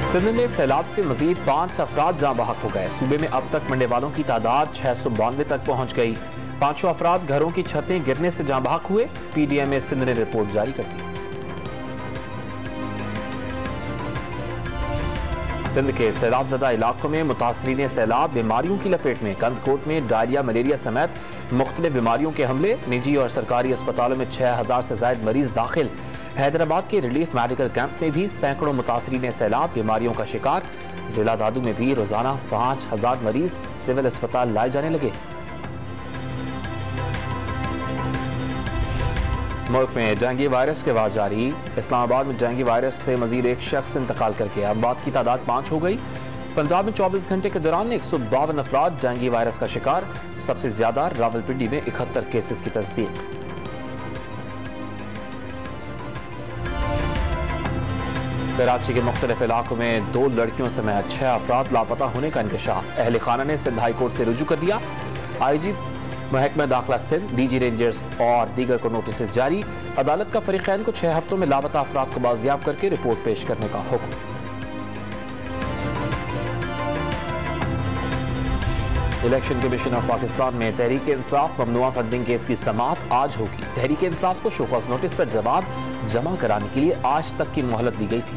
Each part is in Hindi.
सिंध में सैलाब से मजीद 5 अफराद जाँ बहक हो गए। सूबे में अब तक मरने वालों की तादाद 692 तक पहुंच गई। 500 अफराद घरों की छतें गिरने से जाँ बहक हुए। PDM सिंध ने रिपोर्ट जारी कर दी। सिंध के सैलाबजदा इलाकों में मुतासरीन सैलाब बीमारियों की लपेट में। कंदकोट में डायरिया, मलेरिया समेत मुख्तलिफ बीमारियों के हमले। निजी और सरकारी अस्पतालों में 6000 से ज्यादा मरीज दाखिल। हैदराबाद के रिलीफ मेडिकल कैंप में भी सैकड़ों मुतासरीन सैलाब बीमारियों का शिकार। जिला दादू में भी रोजाना 5000 मरीज सिविल अस्पताल लाए जाने लगे। मुल्क में डेंगू वायरस के बाद जारी। इस्लामाबाद में डेंगू वायरस से मजीद एक शख्स इंतकाल करके अमवात की तादाद 5 हो गई। पंजाब में 24 घंटे के दौरान 152 अफराद डेंगू वायरस का शिकार। सबसे ज्यादा रावलपिंडी में 71 केसेस की तस्दीक। कराची के मुख्तलिफ इलाकों में 2 लड़कियों समेत 6 अफराद लापता होने का इंकशाफ। अहल खाना ने सिंध हाई कोर्ट से रुजू कर दिया। IG महकमा दाखिला सिंध, DG रेंजर्स और दीगर को नोटिस जारी। अदालत का फरीकैन को 6 हफ्तों में लापता अफराद को बाजियाब करके रिपोर्ट पेश करने का हुक्म। इलेक्शन कमीशन ऑफ पाकिस्तान में तहरीक इंसाफ ममनुआ फंडिंग केस की समाअत आज होगी। तहरीक इंसाफ को शोकॉज नोटिस पर जवाब जमा कराने के लिए आज तक की मोहलत दी गई थी।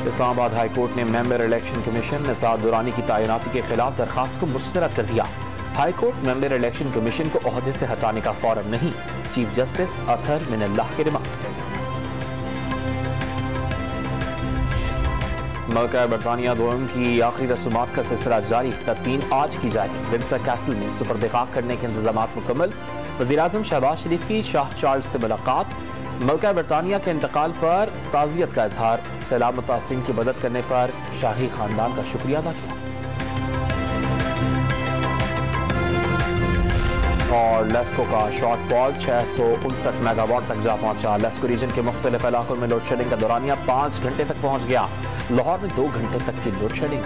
इस्लामाबाद हाई कोर्ट ने member election commission Nisar Durrani की तैनाती के खिलाफ दरखास्त को मुस्तरद कर दिया। High court member election commission को ओहदे से हटाने का फौरन नहीं। चीफ जस्टिस अतहर मिनल्लाह के रिमार्क्स। मलका बरतानिया दोम की आखिरी रसूमात का सिलसिला जारी। तदफीन आज की जाएगी। विंडसर कैसल में सुपर्द-ए-खाक करने के इंतजाम मुकम्मल। वज़ीर-ए-आज़म शहबाज शरीफ की शाह चार्ल्स से मुलाकात। मलका बरतानिया के इंतकाल पर ताज़ियत का इजहार। सैलाब मुतासिरीन की मदद करने पर शाही खानदान का शुक्रिया अदा किया। और लेस्को का शॉर्टफॉल 659 मेगावाट तक जा पहुंचा। लेस्को रीजन के मुख्तलिफ इलाकों में लोड शेडिंग का दौरानिया 5 घंटे तक पहुंच गया। लाहौर में 2 घंटे तक की लोड शेडिंग।